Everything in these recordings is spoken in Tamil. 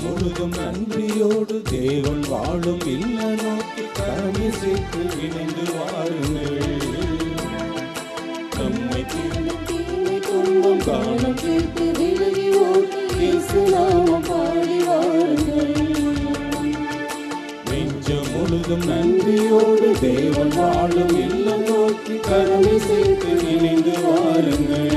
முழுதும் நன்றியோடு தேவன் வாழும் இல்ல நோக்கி கரமை சேர்த்து இணைந்து வாருங்கள். நம்மை தீமை துன்பம் காலம் கேட்டு விலகி ஓடி இயேசு நாமம் பாடி வாருங்கள். நெஞ்சம் முழுதும் நன்றியோடு தேவன் வாழும் இல்ல நோக்கி கரமை சேர்த்து இணைந்து வாருங்கள்.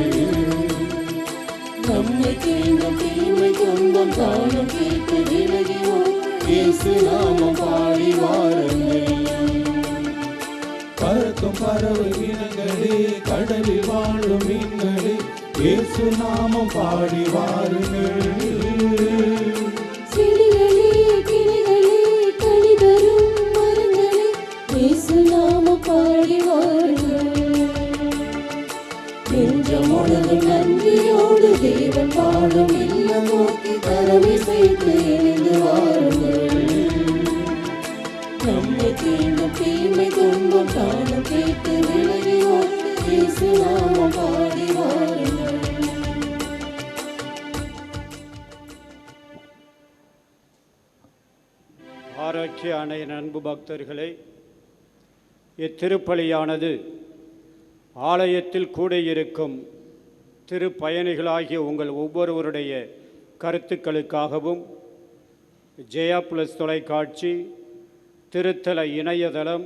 நம்மை தீமை துன்பம் காலம் கேட்டு விலகி ஓடி இயேசு நாமம் பாடி வாருங்கள். பறக்கும் பறவை இனங்களே, கடலில் வாழும் மீன்களே, இயேசு நாமம் பாடி வாருங்கள். செடிகளே, கிளைகளே, கனி தரும் மரங்களே, இயேசு நாமம் பாடி வாருங்கள். நெஞ்சம் முழுதும் நன்றியோடு தேவன் வாழும் இல்லம் நோக்கி கரவை சேர்த்து இணைந்து வாருங்கள். நம்மை தீமை துன்பம் காலம் கேட்டு விலகி ஓடி இயேசு நாமம் பாடி வாருங்கள். ஆரோக்கிய அணையின் அன்பு பக்தர்களே, இத்திருப்பலியானது ஆலயத்தில் கூடியிருக்கும் திருப்பயணிகளாகிய உங்கள் ஒவ்வொருவருடைய கருத்துக்களுக்காகவும் ஜெயா பிளஸ் தொலைக்காட்சி, திருத்தல இணையதளம்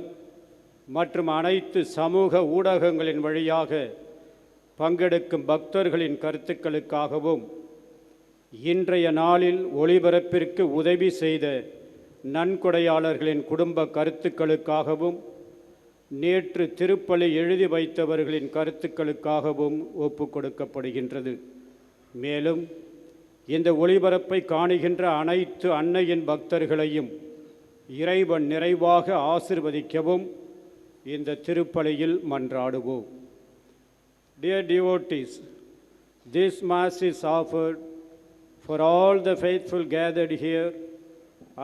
மற்றும் அனைத்து சமூக ஊடகங்களின் வழியாக பங்கெடுக்கும் பக்தர்களின் கருத்துக்களுக்காகவும் இன்றைய நாளில் ஒளிபரப்பிற்கு உதவி செய்த நன்கொடையாளர்களின் குடும்ப கருத்துக்களுக்காகவும் நேற்று திருப்பலி எழுதி வைத்தவர்களின் கருத்துக்களுக்காகவும் ஒப்பு கொடுக்கப்படுகின்றது. மேலும் இந்த ஒளிபரப்பை காணுகின்ற அனைத்து அன்னையின் பக்தர்களையும் இறைவன் நிறைவாக ஆசிர்வதிக்கவும் இந்த திருப்பலியில் மன்றாடுவோம். Dear devotees, this Mass is offered for all the faithful gathered here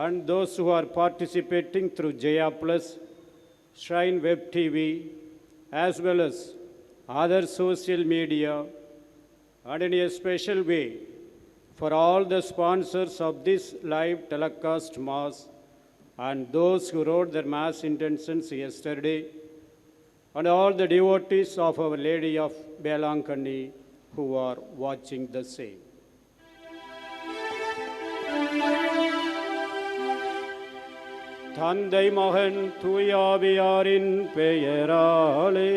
and those who are participating through Jaya Plus, Shrine Web TV, as well as other social media, and in a special way for all the sponsors of this live telecast Mass and those who wrote their Mass intentions yesterday, and all the devotees of Our Lady of Belankani who are watching the same. தந்தை மகன் தூயாவியாரின் பெயராலே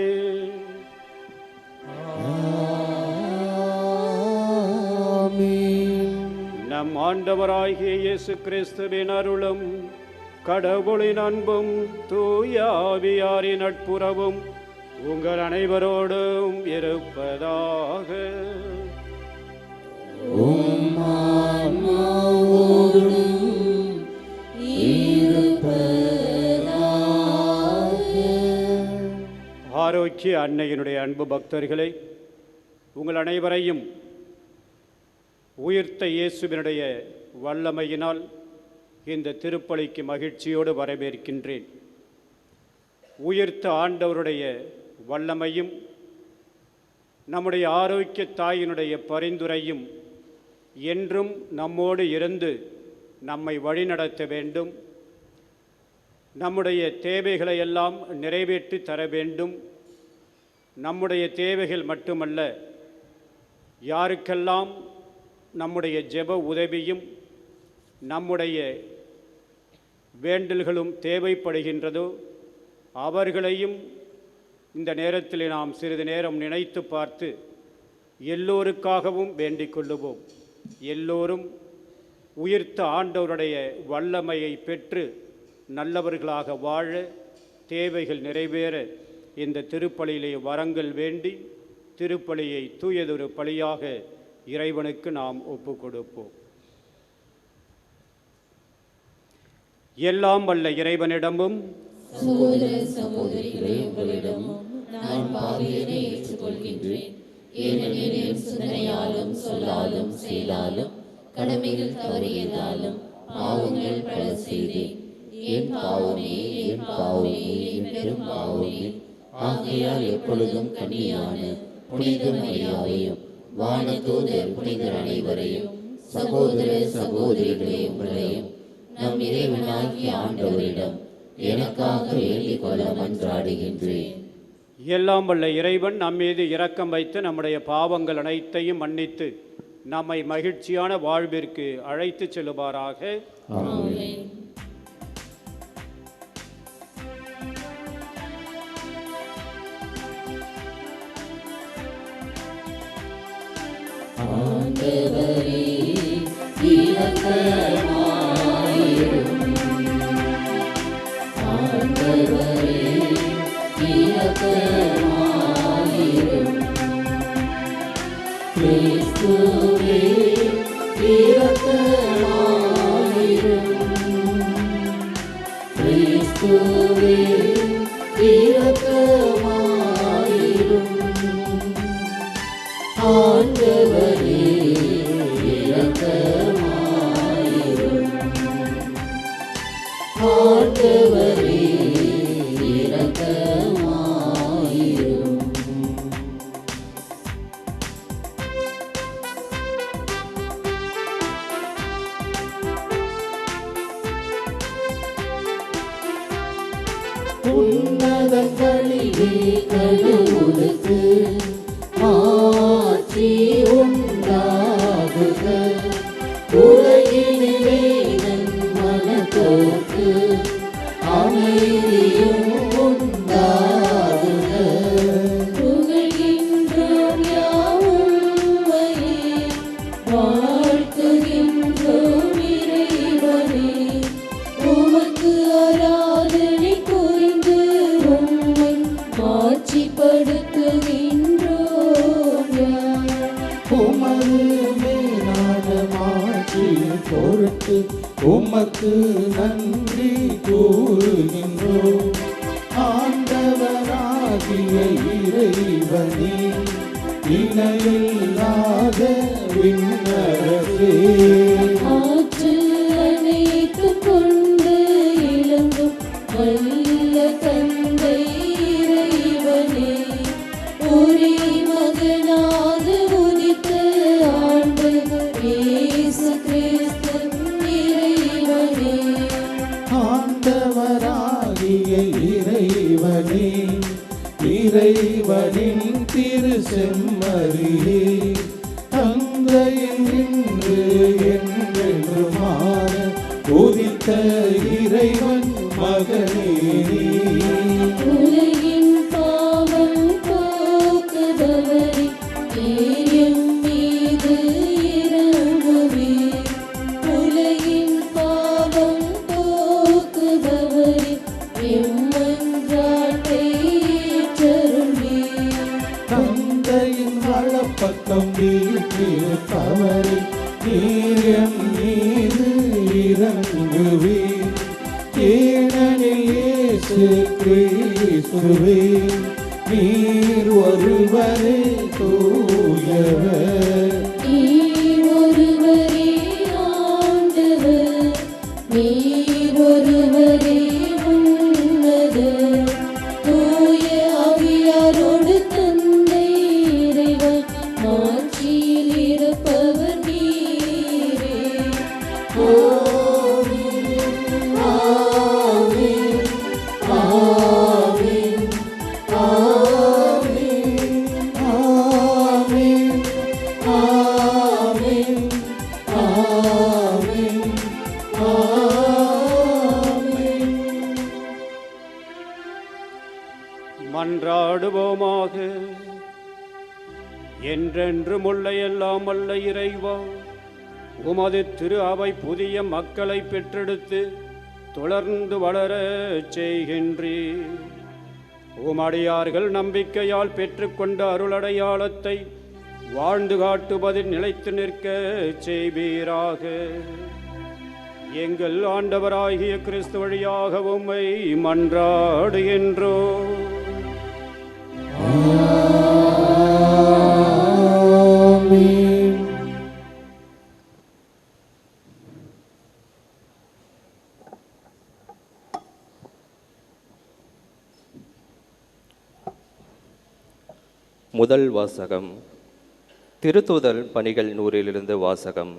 நம் ஆண்டவராகிய இயேசு கிறிஸ்துவின் அருளும் கடவுளின் அன்பும் தூயாவியாரின் நட்புறவும் உங்கள் அனைவரோடும் இருப்பதாக. ஆரோக்கிய அன்னையினுடைய அன்பு பக்தர்களே, உங்கள் அனைவரையும் உயிர்த்த இயேசுவினுடைய வல்லமையினால் இந்த திருப்பலிக்கு மகிழ்ச்சியோடு வரவேற்கின்றேன். உயிர்த்த ஆண்டவருடைய வல்லமையும் நம்முடைய ஆரோக்கிய தாயினுடைய பரிந்துரையும் என்றும் நம்மோடு இருந்து நம்மை வழிநடத்த வேண்டும். நம்முடைய தேவைகளை எல்லாம் நிறைவேற்றி தர வேண்டும். நம்முடைய தேவைகள் மட்டுமல்ல, யாருக்கெல்லாம் நம்முடைய ஜெப உதவியும் நம்முடைய வேண்டல்களும் தேவைப்படுகின்றதோ அவர்களையும் இந்த நேரத்தில் நாம் சிறிது நேரம் நினைத்து பார்த்து எல்லோருக்காகவும் வேண்டிக் கொள்ளுவோம். எல்லோரும் உயிர்த்த ஆண்டவருடைய வல்லமையை பெற்று நல்லவர்களாக வாழ, தேவைகள் நிறைவேற இந்த திருப்பலியிலே வரங்கள் வேண்டி திருப்பலியை தூயதொரு பலியாக இறைவனுக்கு நாம் ஒப்பு கொடுப்போம். எல்லாம் வல்ல இறைவனிடமும் சகோதர சகோதரிகளே, உங்களிடமும் நான் பாவியனை ஏற்றுக்கொள்கின்றேன். ஏனெனில் என் சிந்தனையாலும் சொல்லாலும் செயலாலும் கடமைகள் தவறியதாலும் பாவங்கள் பல செய்தேன். என் பாவமே, என் பாவமே, என் பெரும் பாவமே. ஆகையால் எப்பொழுதும் கன்னியான புனித மரியாவையும் வானதூதர் புனிதர் அனைவரையும் சகோதர சகோதரிகளே உங்களையும் நம் இறைவனாகிய ஆண்டவரிடம் எனக்காக வேண்டிக் கொள்ள மன்றாடுகின்றேன். எல்லாம் வல்ல இறைவன் நம்மீது இரக்கம் வைத்து நம்முடைய பாவங்கள் அனைத்தையும் மன்னித்து நம்மை மகிழ்ச்சியான வாழ்விற்கு அழைத்து செல்லுவாராக. ஆமென். ஆண்டவரே இரக்கமாயிரும். ஆண்டவரே இரக்கமாயிரும். கிறிஸ்துவே இரக்கமாயிரும். கிறிஸ்துவே இரக்கமாயிரும். ஆண்டவரே இரக்கமாயிரும். ஆண்டவரே இரக்கமாயிரும். உன்னதங்களிலே கடவுளுக்கு ஆட்சி உண்டாகுக. உலகினிலே மனப்போக்கு அமைதியும் உண்டாகுக. புகழ்கின்றோம் யாவும்மையே, வாழ்த்துகின்றோம் இறைவனே. உமக்கு ஆராதனை புரிந்து உம்மை மாட்சிப்படுத்துகின்றோம் யாம். உமது மேலான மாட்சியின் பொருட்டு உமக்கு நன்றி கூறுகின்றோம். ஆண்டவராகிய இறைவனே, இணையில்லாத விண்ணரசே, ஆற்றல் அனைத்தும் கொண்டு இளங்கும் வல்ல தந்தை இறைவனே, ஒரே மகனாக உதித்த ஆண்டவர் இயேசு கிறிஸ்து இறைவனே. ஆண்டவராகிய இறைவனே, இறைவனின் திரு செம்மறியே, தந்தையின் இன்று என்றென்றுமான உதித்த இறைவன் மகனே, உலகின் பாவம் போக்குபவரே, எம் மீது இரங்குவே. உலகின் பாவம் போக்குபவரே, எம் மன்றாட்டை ஏற்றருளே. தந்தையின் வலப்பக்கம் வீற்றிருப்பவரே, நீர் எம் மீது இரங்குவே. ஏனெனில் இயேசு கிறிஸ்துவே, நீர் ஒருவரே தூயவர். நீர் ஒருவரே ஆண்டவர். நீர் ஒருவரே உன்னதர். தூய ஆவியாரோடு தந்தை இறைவன் ஆட்சியில் இருப்பவர் நீரே. மன்றாடுவோமாக. என்றென்றும் உள்ள எல்லாம் வல்ல இறைவா, உமது திரு அவை புதிய மக்களை பெற்றெடுத்து தொடர்ந்து வளர செய்கின்றீர். உமடியார்கள் நம்பிக்கையால் பெற்றுக்கொண்ட அருளடையாளத்தை வாழ்ந்து காட்டுவதில் நிலைத்து நிற்க செய்வீராக. எங்கள் ஆண்டவராகிய கிறிஸ்து வழியாக உம்மை மன்றாடுகின்றோம். ஆமென். முதல் வாசகம் திருத்தூதர் பணிகள் நூலிலிருந்து வாசகம்.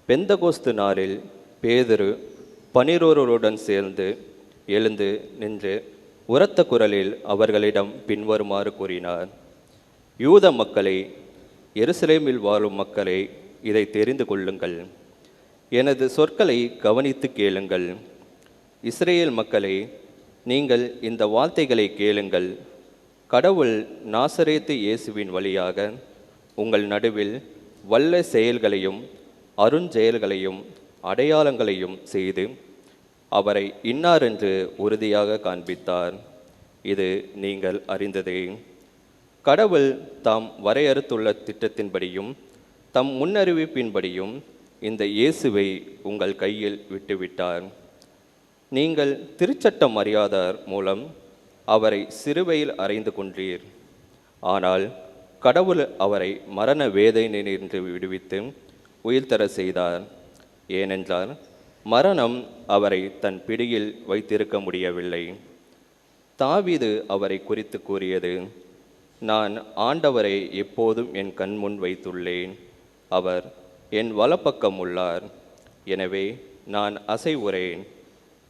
பெந்தகோஸ்து நாளில் பேதுரு 12 சேர்ந்து எழுந்து நின்று உரத்த குரலில் அவர்களிடம் பின்வருமாறு கூறினார்: யூத மக்களே, எருசலேமில் வாழும் மக்களே, இதை தெரிந்து கொள்ளுங்கள். எனது சொற்களை கவனித்து கேளுங்கள். இஸ்ரேல் மக்களே, நீங்கள் இந்த வார்த்தைகளை கேளுங்கள். கடவுள் நாசரேத்து இயேசுவின் வழியாக உங்கள் நடுவில் வல்ல செயல்களையும் அருஞ்செயல்களையும் அடையாளங்களையும் செய்து அவரை இன்னாரென்று உறுதியாக காண்பித்தார். இது நீங்கள் அறிந்ததே. கடவுள் தாம் வரையறுத்துள்ள திட்டத்தின்படியும் தம் முன்னறிவிப்பின்படியும் இந்த இயேசுவை உங்கள் கையில் விட்டுவிட்டார். நீங்கள் திருச்சட்டம் அறியாதார் மூலம் அவரை சிலுவையில் அறைந்து கொன்றீர். ஆனால் கடவுள் அவரை மரண வேதனையினின்று விடுவித்து உயிர்த்தர செய்தார். ஏனென்றால் மரணம் அவரை தன் பிடியில் வைத்திருக்க முடியவில்லை. தாவீது அவரை குறித்து கூறியது: நான் ஆண்டவரை எப்போதும் என் கண்முன் வைத்துள்ளேன். அவர் என் வலப்பக்கம் உள்ளார். எனவே நான் அசைவுறேன்.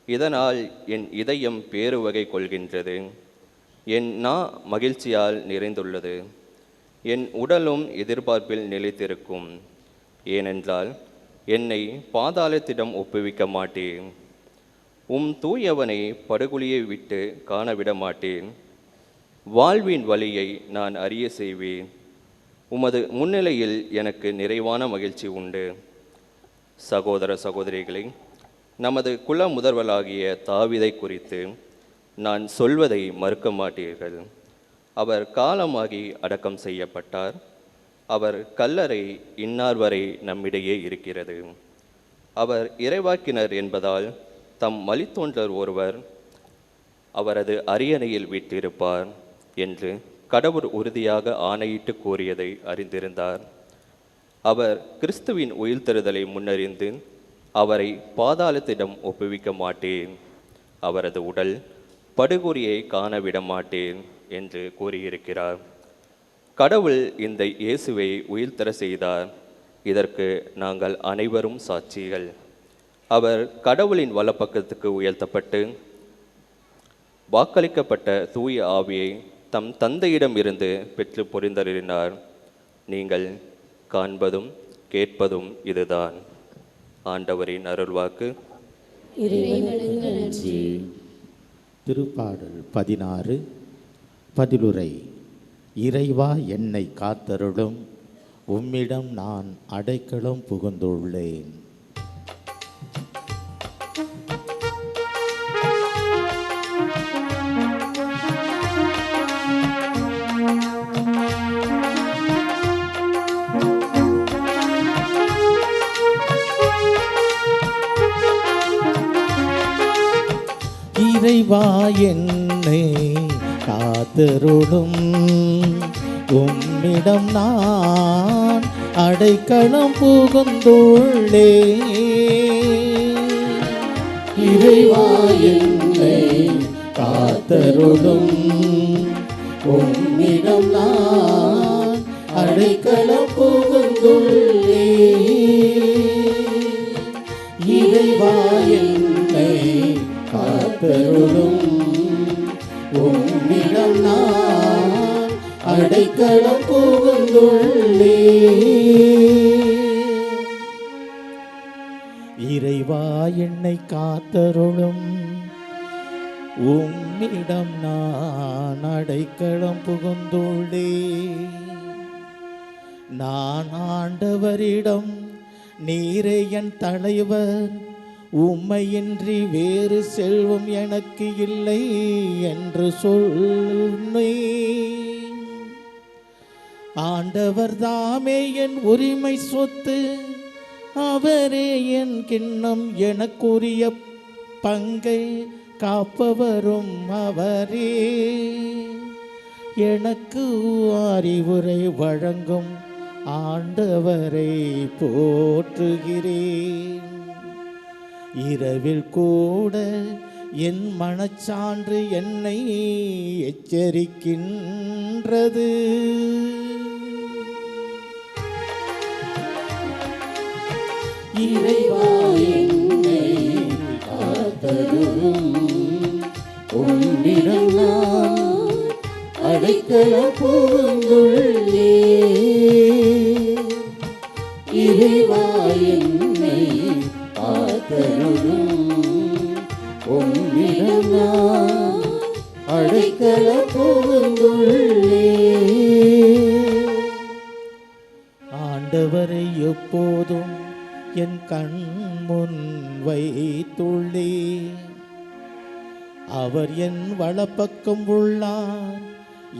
இதனால் என் இதயம் பேருவகை கொள்கின்றது. என் நா மகிழ்ச்சியால் நிறைந்துள்ளது. என் உடலும் எதிர்பார்ப்பில் நிலைத்திருக்கும். ஏனென்றால் என்னை பாதாளத்திடம் ஒப்புவிக்க மாட்டேன். தூயவனை படுகொலியை விட்டு காணவிட மாட்டேன். வாழ்வின் வழியை நான் அறிய செய்வேன். உமது முன்னிலையில் எனக்கு நிறைவான மகிழ்ச்சி உண்டு. சகோதர சகோதரிகளை, நமது குல முதல்வராகிய தாவீதை குறித்து நான் சொல்வதை மறுக்க மாட்டீர்கள். அவர் காலமாகி அடக்கம் செய்யப்பட்டார். அவர் கல்லறை இன்னார் வரை நம்மிடையே இருக்கிறது. அவர் இறைவாக்கினர் என்பதால் தம் வழித்தோன்றர் ஒருவர் அவரது அரியணையில் வீற்றிருப்பார் என்று கடவுள் உறுதியாக ஆணையிட்டு கூறியதை அறிந்திருந்தார். அவர் கிறிஸ்துவின் உயிர்த்தெழுதலை முன்னறிந்து அவரை பாதாளத்திடம் ஒப்புவிக்க மாட்டேன். அவரது உடல் படுகொலியை காணவிட மாட்டேன் என்று கூறியிருக்கிறார். கடவுள் இந்த இயேசுவை உயிர்த்தெழ செய்தார். இதற்கு நாங்கள் அனைவரும் சாட்சிகள். அவர் கடவுளின் வலப்பக்கத்துக்கு உயர்த்தப்பட்டு வாக்களிக்கப்பட்ட தூய ஆவியை தம் தந்தையிடம் இருந்து பெற்று பொறிந்தருளினார். நீங்கள் காண்பதும் கேட்பதும் இதுதான். ஆண்டவரின் அருள்வாக்கு. இறைவனுக்கு நன்றி. திருப்பாடல் 16 பதிலுரை. இறைவா, என்னை காத்தருளும், உம்மிடம் நான் அடைக்கலம் புகுந்துள்ளேன். இறைவா, என்னை காத்தருளும், உம்மிடம் நான் அடைக்கலம் புகுந்துள்ளேன். இறைவா, என்னை காத்தருளும், உம்மிடம் நான் அடைக்கலம் புகுந்துள்ளேன். இறைவா, என்னை காத்தருளும், உம்மிடம் நான் அடைக்கலம் புகுந்துள்ளேன். இறைவா, என்னை காத்தருளும், உம்மிடம் நான் அடைக்கலம் புகுந்துள்ளேன். நான் ஆண்டவரிடம், நீரே என் தலைவர், உம்மையின்றி வேறு செல்வம் எனக்கு இல்லை என்று சொன்னேன். ஆண்டவர் தாமே என் உரிமை சொத்து, அவரே என் கிண்ணம், எனக்குரிய பங்கை காப்பவரும் அவரே. எனக்கு அறிவுரை வழங்கும் ஆண்டவரை போற்றுகிறேன். இரவில் கூட என் மனச்சான்று என்னை எச்சரிக்கின்றது. இறைவா என்னை காத்தருளும். உம்மிடம் நான் அடைக்கலம் புகுந்துள்ளே. இறைவா என்னை காத்தருளும். உம்மிடம் நான் அடைக்கலம் புகுந்துள்ளே. ஆண்டவரை எப்போதும் என் கண் முன் வைத்துள்ளே. அவர் என் வலப்பக்கம் உள்ளார்,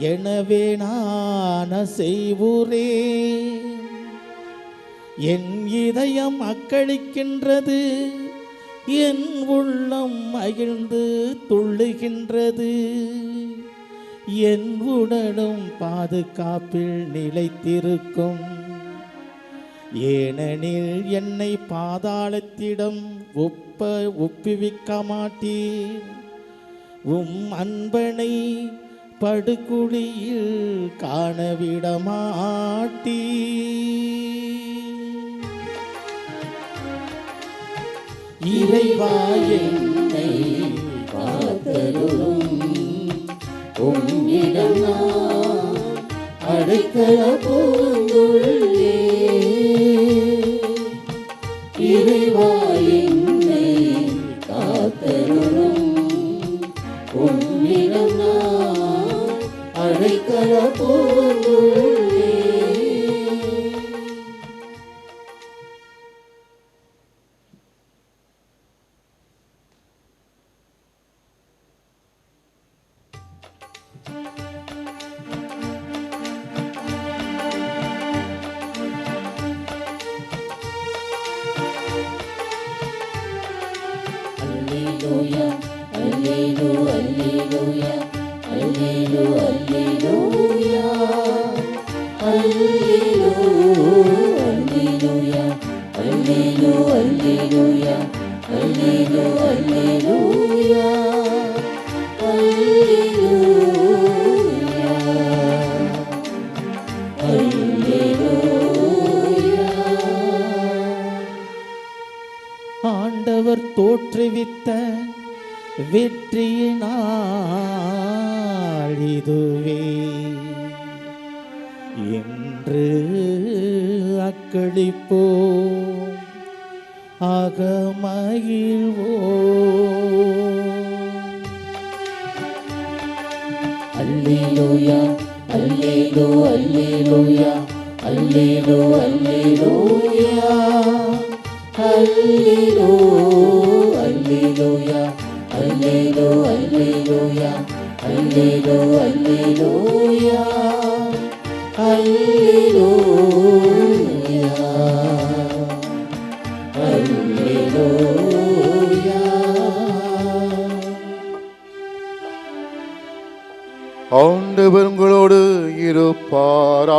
எனவே நான் செய்வுறேன். என் இதயம் அக்களிக்கின்றது, என் உள்ளம் மகிழ்ந்து துள்ளுகின்றது. என் உடலும் பாதுகாப்பில் நிலைத்திருக்கும். ஏனெனில் என்னை பாதாளத்திடம் ஒப்புவிக்க மாட்டீர். உம் அன்பனை படுகுழியில் காணவிட மாட்டீர். இறைவா என்னை காத்தருளும். உம்மிடம் நான் அடைக்கலம் புகுந்துள்ளே. இறைவா என்னை காத்தருளும். உம்மிடம் நான் அடைக்கலம் புகுந்துள்ளே. Alleluia, alleluia, alleluia, alleluia, alleluia, alleluia, alleluia, alleluia, ஆண்டவர் தோற்றுவித்த வெற்றியினால் இதுவே. என்று அக்களிப்போம், அகமகிழ்வோம். Alleluia, alleluia, alleluia, alleluia, alleluia, alleluia, alleluia, alleluia, alleluia, alleluia, alleluia. ஆண்டவர் உங்களோடு இருப்பாராக.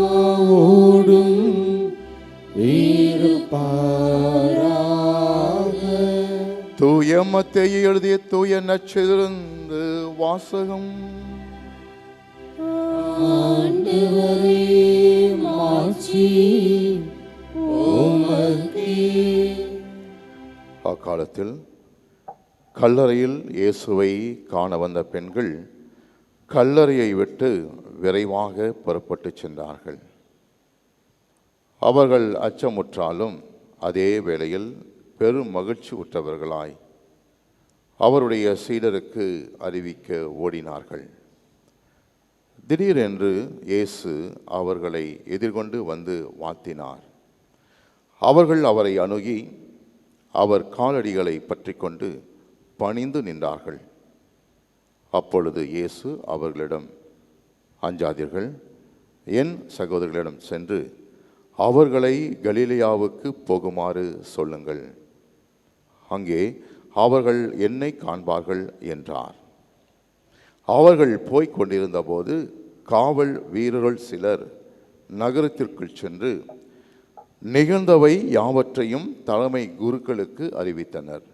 ஆன்மாவோடும் இருப்பாராக. தூய மத்தேயு எழுதிய தூய நற்செய்தியிலிருந்து வாசகம். ஆண்டவரே மாட்சி உமக்கே. அக்காலத்தில் கல்லறையில் இயேசுவை காண வந்த பெண்கள் கல்லறையை விட்டு விரைவாக புறப்பட்டு சென்றார்கள். அவர்கள் அச்சமுற்றாலும் அதே வேளையில் பெரும் மகிழ்ச்சி உற்றவர்களாய் அவருடைய சீடருக்கு அறிவிக்க ஓடினார்கள். திடீரென்று இயேசு அவர்களை எதிர்கொண்டு வந்து வாழ்த்தினார். அவர்கள் அவரை அணுகி அவர் காலடிகளை பற்றி கொண்டு பணிந்து நின்றார்கள். அப்பொழுது இயேசு அவர்களிடம், அஞ்சாதீர்கள், என் சகோதரர்களிடம் சென்று அவர்களை கலிலேயாவுக்கு போகுமாறு சொல்லுங்கள். அங்கே அவர்கள் என்னை காண்பார்கள் என்றார். அவர்கள் போய்க் கொண்டிருந்தபோது காவல் வீரர்கள் சிலர் நகரத்திற்குள் சென்று நிகழ்ந்தவை யாவற்றையும் தலைமை குருக்களுக்கு அறிவித்தனர்.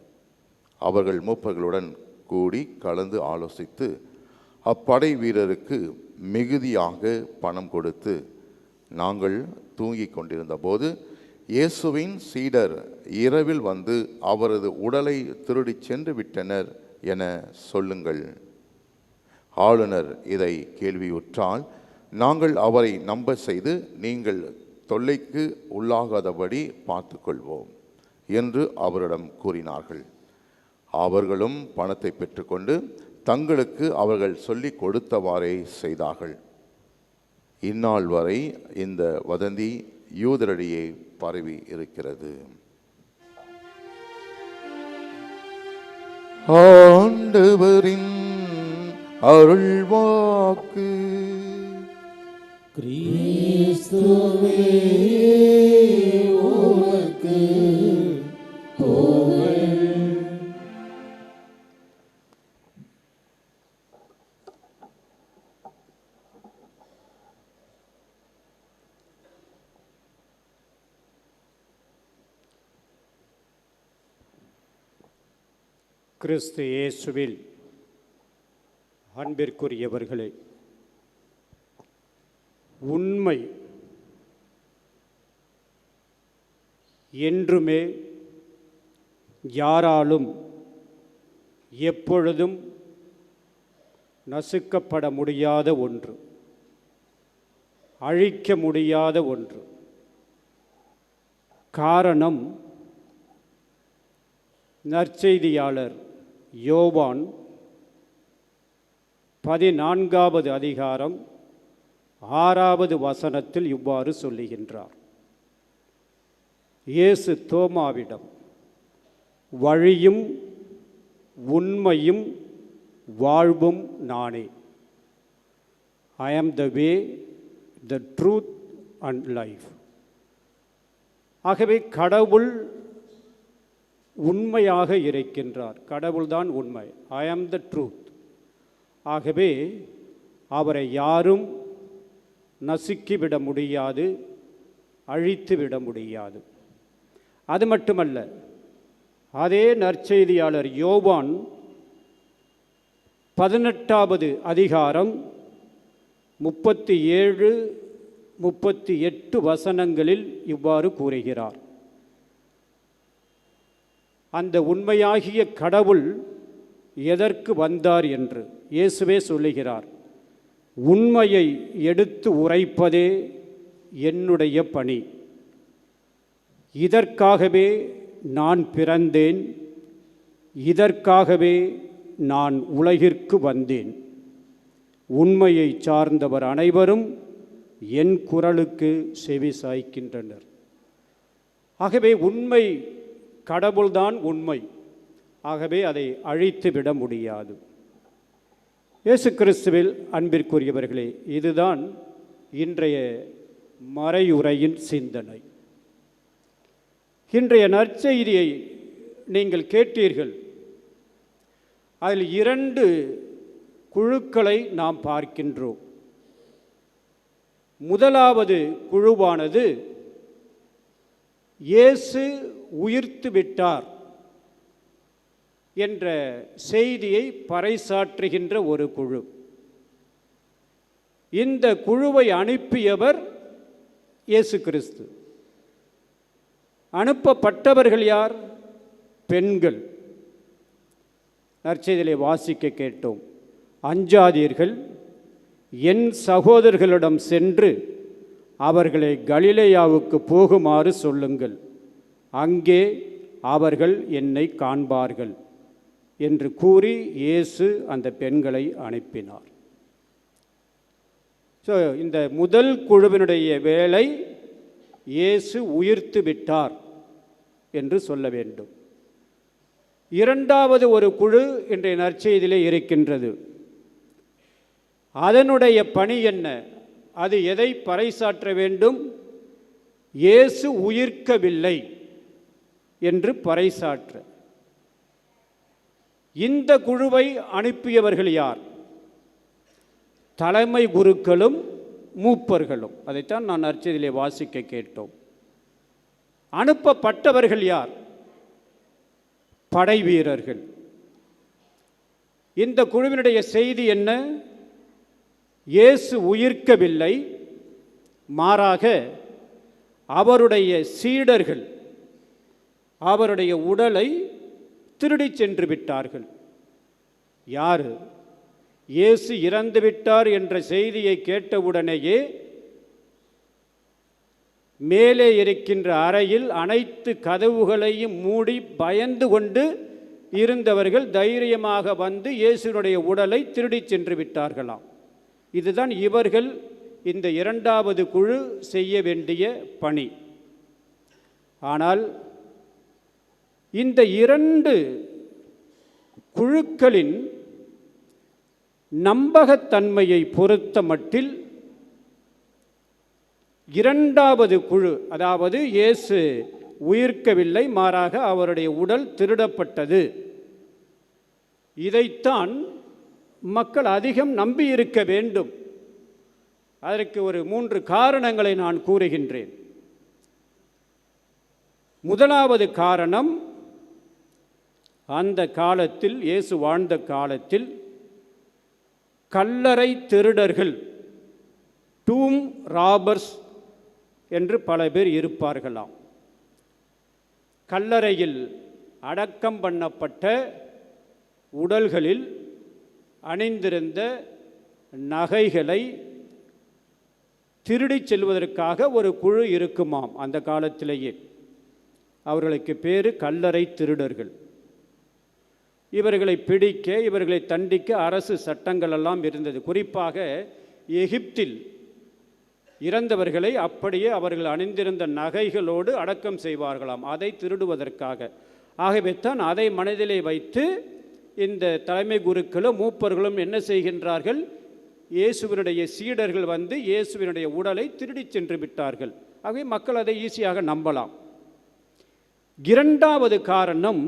அவர்கள் மூப்பர்களுடன் கூடி கலந்து ஆலோசித்து அப்படை வீரருக்கு மிகுதியாக பணம் கொடுத்து, நாங்கள் தூங்கிக் கொண்டிருந்த போது இயேசுவின் சீடர் இரவில் வந்து அவரது உடலை திருடிச் சென்று விட்டனர் என சொல்லுங்கள். ஆளுநர் இதை கேள்வியுற்றால், நாங்கள் அவரை நம்ப செய்து நீங்கள் தொல்லைக்கு உள்ளாகாதபடி பார்த்துக்கொள்வோம் என்று அவரிடம் கூறினார்கள். அவர்களும் பணத்தை பெற்றுக்கொண்டு தங்களுக்கு அவர்கள் சொல்லிக் கொடுத்தவாறே செய்தார்கள். இந்நாள் வரை இந்த வதந்தி யூதரிடையே பரவி இருக்கிறது. ஆண்டவரின் அருள்வாக்கு. கிறிஸ்துவே உமக்கு கிறிஸ்து இயேசுவில் அன்பிற்குரியவர்களே, உண்மை என்றுமே யாராலும் எப்பொழுதும் நசுக்கப்பட முடியாத ஒன்று, அழிக்க முடியாத ஒன்று. காரணம், நற்செய்தியாளர் யோவான் 14வது அதிகாரம் 6வது வசனத்தில் இவ்வாறு சொல்லுகின்றார். இயேசு தோமாவிடம், வழியும் உண்மையும் வாழ்வும் நானே. I am the way, the truth and life. ஆகவே கடவுள் உண்மையாக இருக்கின்றார். கடவுள்தான் உண்மை. I am the truth. ஆகவே அவரை யாரும் நசுக்கிவிட முடியாது, அழித்துவிட முடியாது. அது மட்டுமல்ல, அதே நற்செய்தியாளர் யோவான் 18வது அதிகாரம் 37, 38 வசனங்களில் இவ்வாறு கூறுகிறார். அந்த உண்மையாகிய கடவுள் எதற்கு வந்தார் என்று இயேசுவே சொல்லுகிறார். உண்மையை எடுத்து உரைப்பதே என்னுடைய பணி. இதற்காகவே நான் பிறந்தேன், இதற்காகவே நான் உலகிற்கு வந்தேன். உண்மையை சார்ந்தவர் அனைவரும் என் குரலுக்கு செவி சாய்க்கின்றனர். ஆகவே உண்மை, கடவுள்தான் உண்மை. ஆகவே அதை அழித்துவிட முடியாது. இயேசு கிறிஸ்துவில் அன்பிற்குரியவர்களே, இதுதான் இன்றைய மறையுரையின் சிந்தனை. இன்றைய நற்செய்தியை நீங்கள் கேட்டீர்கள். அதில் 2 குழுக்களை நாம் பார்க்கின்றோம். முதலாவது குழுவானது இயேசு உயிர்த்து விட்டார் என்ற செய்தியை பறைசாற்றுகின்ற ஒரு குழு. இந்த குழுவை அனுப்பியவர் இயேசு கிறிஸ்து. அனுப்பப்பட்டவர்கள் யார்? பெண்கள். நற்செய்தியிலே வாசிக்க கேட்டோம். அஞ்சாதீர்கள், என் சகோதரர்களிடம் சென்று அவர்களை கலிலேயாவுக்கு போகுமாறு சொல்லுங்கள், அங்கே அவர்கள் என்னை காண்பார்கள் என்று கூறி இயேசு அந்த பெண்களை அனுப்பினார். இந்த முதல் குழுவினுடைய வேலை இயேசு உயிர்த்து விட்டார் என்று சொல்ல வேண்டும். இரண்டாவது ஒரு குழு இன்றைய நற்செய்தியிலே இருக்கின்றது. அதனுடைய பணி என்ன? அது எதை பறைசாற்ற வேண்டும்? இயேசு உயிர்க்கவில்லை என்று பறைசாற்ற. இந்த குழுவை அனுப்பியவர்கள் யார்? தலைமை குருக்களும் மூப்பர்களும். அதைத்தான் நான் நற்செய்தியிலே வாசிக்க கேட்டோம். அனுப்பப்பட்டவர்கள் யார்? படை வீரர்கள். இந்த குழுவினுடைய செய்தி என்ன? இயேசு உயிர்க்கவில்லை, மாறாக அவருடைய சீடர்கள் அவருடைய உடலை திருடிச் சென்று விட்டார்கள். யார்? இயேசு இறந்து விட்டார் என்ற செய்தியை கேட்டவுடனேயே மேலே இருக்கின்ற அறையில் அனைத்து கதவுகளையும் மூடி பயந்து கொண்டு இருந்தவர்கள் தைரியமாக வந்து இயேசுனுடைய உடலை திருடிச் சென்று விட்டார்களாம். இதுதான் இவர்கள் இந்த இரண்டாவது குழு செய்ய வேண்டிய பணி. ஆனால் இந்த இரண்டு குழுக்களின் நம்பகத்தன்மையை பொறுத்த மட்டில் இரண்டாவது குழு, அதாவது இயேசு உயிர்க்கவில்லை, மாறாக அவருடைய உடல் திருடப்பட்டது, இதைத்தான் மக்கள் அதிகம் நம்பியிருக்க வேண்டும். அதற்கு ஒரு 3 காரணங்களை நான் கூறுகின்றேன். முதலாவது காரணம், அந்த காலத்தில், இயேசு வாழ்ந்த காலத்தில் கல்லறை திருடர்கள், டூம் ராபர்ஸ் என்று பல பேர் இருப்பார்களாம். கல்லறையில் அடக்கம் பண்ணப்பட்ட உடல்களில் அணிந்திருந்த நகைகளை திருடிச் செல்வதற்காக ஒரு குழு இருக்குமாம் அந்த காலத்திலேயே. அவர்களுக்கு பேர் கல்லறை திருடர்கள். இவர்களை பிடிக்க, இவர்களை தண்டிக்க அரசு சட்டங்கள் எல்லாம் இருந்தது. குறிப்பாக எகிப்தில் இறந்தவர்களை அப்படியே அவர்கள் அணிந்திருந்த நகைகளோடு அடக்கம் செய்வார்களாம், அதை திருடுவதற்காக. ஆகவே தான் அதை மனதிலே வைத்து இந்த தலைமை குருக்களும் மூப்பர்களும் என்ன செய்கின்றார்கள்? இயேசுவினுடைய சீடர்கள் வந்து இயேசுவினுடைய உடலை திருடிச் சென்று விட்டார்கள். ஆகவே மக்கள் அதை ஈஸியாக நம்பலாம். இரண்டாவது காரணம்,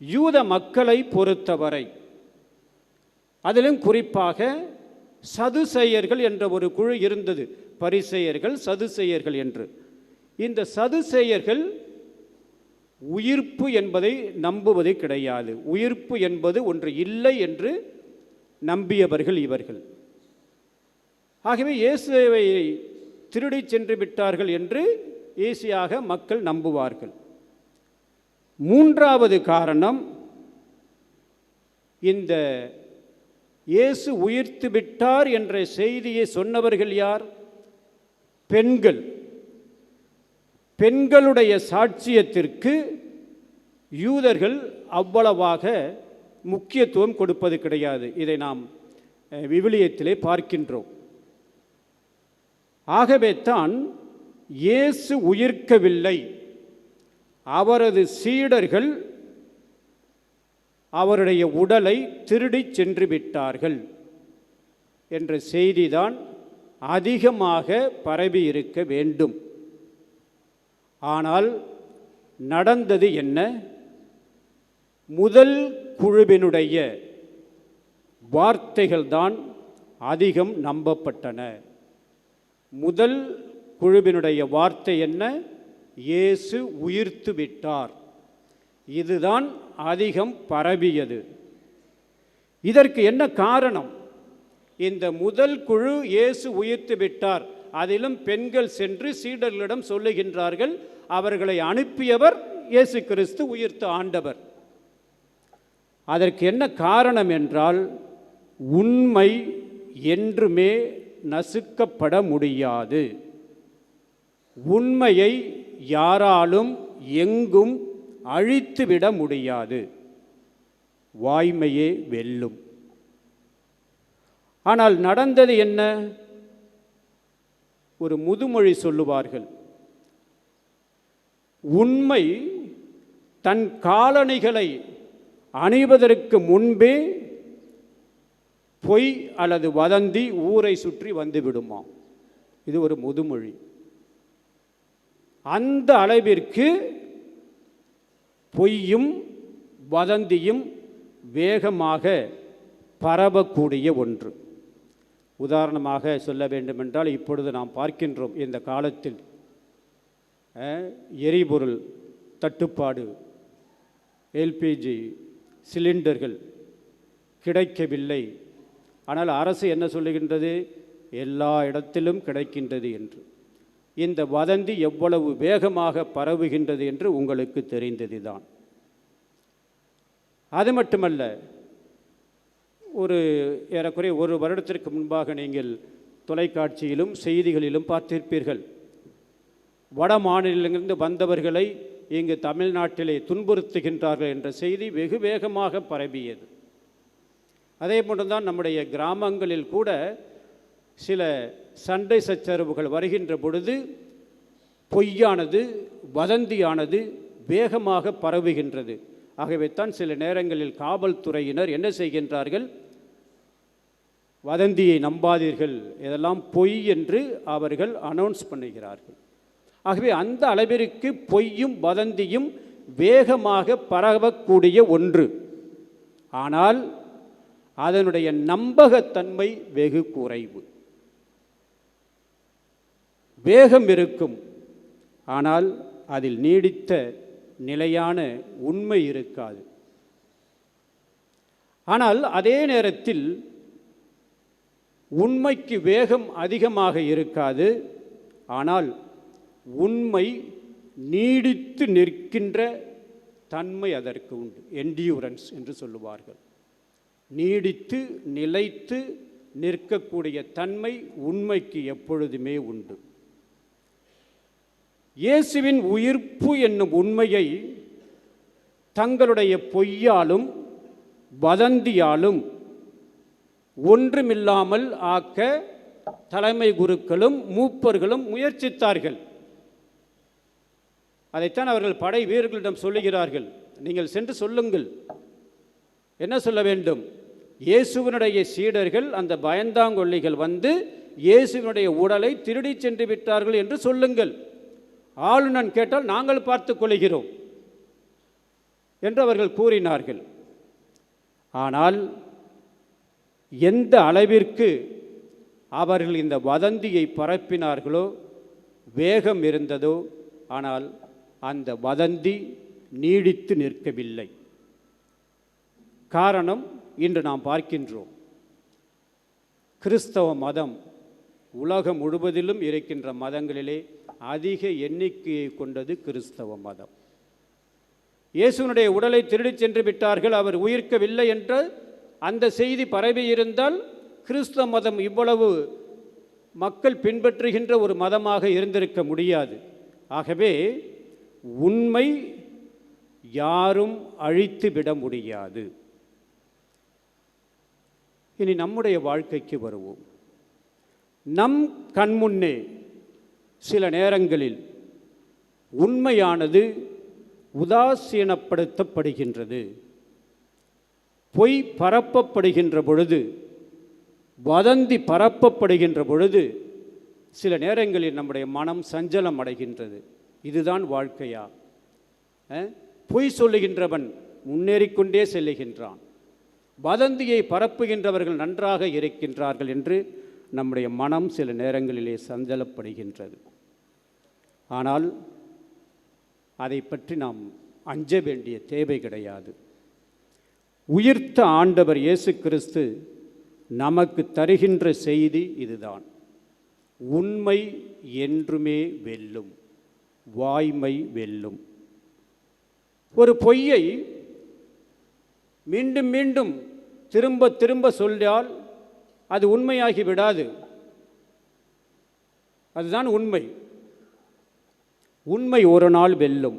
யூத மக்களை பொறுத்தவரை, அதிலும் குறிப்பாக சதுசேயர்கள் என்ற ஒரு குழு இருந்தது. பரிசேயர்கள், சதுசேயர்கள் என்று. இந்த சதுசேயர்கள் உயிர்ப்பு என்பதை நம்புவது கிடையாது. உயிர்ப்பு என்பது ஒன்று இல்லை என்று நம்பியவர்கள் இவர்கள். ஆகவே இயேசுவை திருடிச் சென்று விட்டார்கள் என்று ஈஸியாக மக்கள் நம்புவார்கள். மூன்றாவது காரணம், இந்த இயேசு உயிர்த்து விட்டார் என்ற செய்தியை சொன்னவர்கள் யார்? பெண்கள். பெண்களுடைய சாட்சியத்திற்கு யூதர்கள் அவ்வளவாக முக்கியத்துவம் கொடுப்பது கிடையாது. இதை நாம் விவிலியத்திலே பார்க்கின்றோம். ஆகவே தான் இயேசு உயிர்க்கவில்லை, அவரது சீடர்கள் அவருடைய உடலை திருடிச் சென்று விட்டார்கள் என்ற செய்திதான் அதிகமாக பரவி இருக்க வேண்டும். ஆனால் நடந்தது என்ன? முதல் குழுவினுடைய வார்த்தைகள் தான் அதிகம் நம்பப்பட்டன. முதல் குழுவினுடைய வார்த்தை என்ன? இயேசு உயிர்த்து விட்டார். இதுதான் அதிகம் பரவியது. இதற்கு என்ன காரணம்? இந்த முதல் குழு இயேசு உயிர்த்து விட்டார், அதிலும் பெண்கள் சென்று சீடர்களிடம் சொல்லுகின்றார்கள். அவர்களை அனுப்பியவர் இயேசு கிறிஸ்து, உயிர்த்த ஆண்டவர். அதற்கு என்ன காரணம் என்றால், உண்மை என்றுமே நசுக்கப்பட முடியாது. உண்மையை யாராலும் எங்கும் அழித்துவிட முடியாது. வாய்மையே வெல்லும். ஆனால் நடந்தது என்ன? ஒரு முதுமொழி சொல்லுவார்கள், உண்மை தன் காலணிகளை அணிவதற்கு முன்பே பொய் அல்லது வதந்தி ஊரை சுற்றி வந்துவிடுமா. இது ஒரு முதுமொழி. அந்த அளவிற்கு பொய்யும் வதந்தியும் வேகமாக பரவக்கூடிய ஒன்று. உதாரணமாக சொல்ல வேண்டுமென்றால், இப்பொழுது நாம் பார்க்கின்றோம் இந்த காலத்தில் எரிபொருள் தட்டுப்பாடு, எல்பிஜி சிலிண்டர்கள் கிடைக்கவில்லை, ஆனால் அரசு என்ன சொல்லுகின்றது? எல்லா இடத்திலும் கிடைக்கின்றது என்று. இந்த வதந்தி எவ்வளவு வேகமாக பரவுகின்றது என்று உங்களுக்கு தெரிந்தது தான். அது மட்டுமல்ல, ஏறக்குறைய ஒரு வருடத்திற்கு முன்பாக நீங்கள் தொலைக்காட்சியிலும் செய்திகளிலும் பார்த்திருப்பீர்கள். வட மாநிலங்களிலிருந்து வந்தவர்களை இங்கு தமிழ்நாட்டிலே துன்புறுத்துகின்றார்கள் என்ற செய்தி வெகு வேகமாக பரவியது. அதே போன்றுதான் நம்முடைய கிராமங்களில் கூட சில சண்டை சச்சரவுகள் வருகின்ற பொழுது பொய்யானது, வதந்தியானது வேகமாக பரவுகின்றது. ஆகவே தான் சில நேரங்களில் காவல்துறையினர் என்ன செய்கின்றார்கள்? வதந்தியை நம்பாதீர்கள், இதெல்லாம் பொய் என்று அவர்கள் அனௌன்ஸ் பண்ணுகிறார்கள். ஆகவே அந்த அளவிற்கு பொய்யும் வதந்தியும் வேகமாக பரவக்கூடிய ஒன்று. ஆனால் அதனுடைய நம்பகத்தன்மை வெகு குறைவு. வேகம் இருக்கும், ஆனால் அதில் நீடித்த நிலையான உண்மை இருக்காது. ஆனால் அதே நேரத்தில் உண்மைக்கு வேகம் அதிகமாக இருக்காது, ஆனால் உண்மை நீடித்து நிற்கின்ற தன்மை அதற்கு உண்டு. என்டியூரன்ஸ் என்று சொல்லுவார்கள். நீடித்து நிலைத்து நிற்கக்கூடிய தன்மை உண்மைக்கு எப்பொழுதுமே உண்டு. இயேசுவின் உயிர்ப்பு என்னும் உண்மையை தங்களுடைய பொய்யாலும் வதந்தியாலும் ஒன்றுமில்லாமல் ஆக்க தலைமை குருக்களும் மூப்பர்களும் முயற்சித்தார்கள். அதைத்தான் அவர்கள் படை வீரர்களிடம் சொல்லுகிறார்கள். நீங்கள் சென்று சொல்லுங்கள். என்ன சொல்ல வேண்டும்? இயேசுவினுடைய சீடர்கள், அந்த பயந்தாங்கொள்ளிகள் வந்து இயேசுவினுடைய உடலை திருடி சென்று விட்டார்கள் என்று சொல்லுங்கள். ஆளுநன் கேட்டால் நாங்கள் பார்த்து கொள்கிறோம் என்று அவர்கள் கூறினார்கள். ஆனால் எந்த அளவிற்கு அவர்கள் இந்த வதந்தியை பரப்பினார்களோ, வேகம் இருந்ததோ, ஆனால் அந்த வதந்தி நீடித்து நிற்கவில்லை. காரணம் இன்று நாம் பார்க்கின்றோம். கிறிஸ்தவ மதம் உலகம் முழுவதிலும் இருக்கின்ற மதங்களிலே அதிக எண்ணிக்கையை கொண்டது கிறிஸ்தவ மதம். இயேசுவினுடைய உடலை திருடிச் சென்று விட்டார்கள், அவர் உயிர்க்கவில்லை என்ற அந்த செய்தி பரவி இருந்தால் கிறிஸ்தவ மதம் இவ்வளவு மக்கள் பின்பற்றுகின்ற ஒரு மதமாக இருந்திருக்க முடியாது. ஆகவே உண்மை யாரும் அழித்து விட முடியாது. இனி நம்முடைய வாழ்க்கைக்கு வருவோம். நம் கண்முன்னே சில நேரங்களில் உண்மையானது உதாசீனப்படுத்தப்படுகின்றது. பொய் பரப்பப்படுகின்ற பொழுது, வதந்தி பரப்பப்படுகின்ற பொழுது சில நேரங்களில் நம்முடைய மனம் சஞ்சலம் அடைகின்றது. இதுதான் வாழ்க்கையா? பொய் சொல்லுகின்றவன் முன்னேறிக்கொண்டே செல்லுகின்றான், வதந்தியை பரப்புகின்றவர்கள் நன்றாக இருக்கின்றார்கள் என்று நம்முடைய மனம் சில நேரங்களிலே சஞ்சலப்படுகின்றது. ஆனால் அதை பற்றி நாம் அஞ்ச வேண்டிய தேவை கிடையாது. உயிர்த்த ஆண்டவர் இயேசு கிறிஸ்து நமக்கு தருகின்ற செய்தி இதுதான். உண்மை என்றுமே வெல்லும், வாய்மை வெல்லும். ஒரு பொய்யை மீண்டும் மீண்டும் திரும்ப திரும்ப சொல்லால் அது உண்மையாகி விடாது. அதுதான் உண்மை. உண்மை ஒரு நாள் வெல்லும்.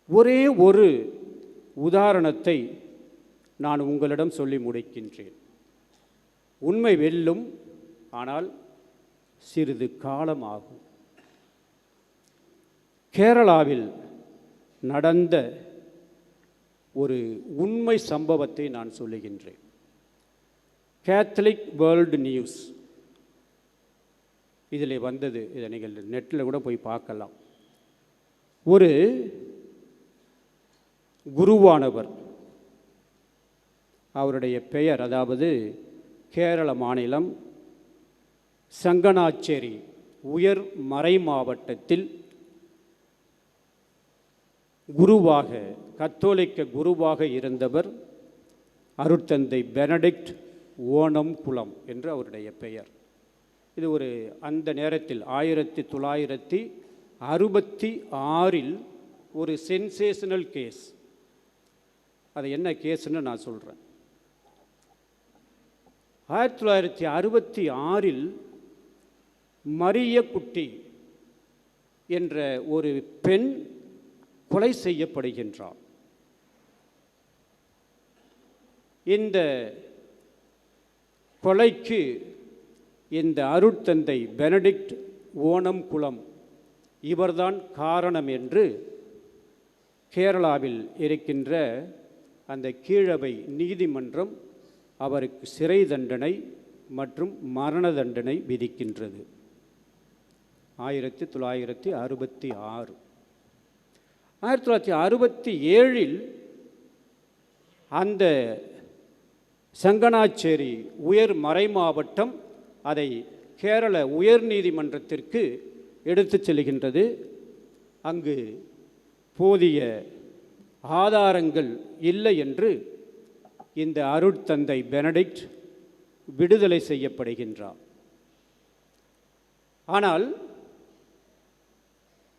ஒரே ஒரு உதாரணத்தை நான் உங்களிடம் சொல்லி முடிக்கின்றேன். உண்மை வெல்லும், ஆனால் சிறிது காலமாகும். கேரளாவில் நடந்த ஒரு உண்மை சம்பவத்தை நான் சொல்லுகின்றேன். கேத்தலிக் வேர்ல்டு நியூஸ் இதில் வந்தது. இதை நீங்கள் நெட்டில் கூட போய் பார்க்கலாம். ஒரு குருவானவர், அவருடைய பெயர், அதாவது கேரள மாநிலம் சங்கனாச்சேரி உயர் மறை மாவட்டத்தில் குருவாக, கத்தோலிக்க குருவாக இருந்தவர் அருட்தந்தை பெனடிக்ட் ஓணம் குளம் என்று அவருடைய பெயர். இது ஒரு அந்த நேரத்தில் 1966 ஒரு சென்சேஷனல் கேஸ். அது என்ன கேஸ்ன்னு நான் சொல்கிறேன். 1966 மரிய குட்டி என்ற ஒரு பெண் கொலை செய்யப்படுகின்றார். இந்த கொலைக்கு இந்த அருட்தந்தை பெனடிக்ட் ஓணம் குளம் இவர்தான் காரணம் என்று கேரளாவில் இருக்கின்ற அந்த கீழவை நீதிமன்றம் அவருக்கு சிறை தண்டனை மற்றும் மரண தண்டனை விதிக்கின்றது. 1966. 1967 அந்த சங்கனாச்சேரி உயர் மறைமாவட்டம் அதை கேரள உயர் நீதிமன்றத்திற்கு எடுத்துச் செல்கின்றது. அங்கு போதிய ஆதாரங்கள் இல்லை என்று இந்த அருட்தந்தை பெனடிக்ட் விடுதலை செய்யப்படுகின்றார். ஆனால்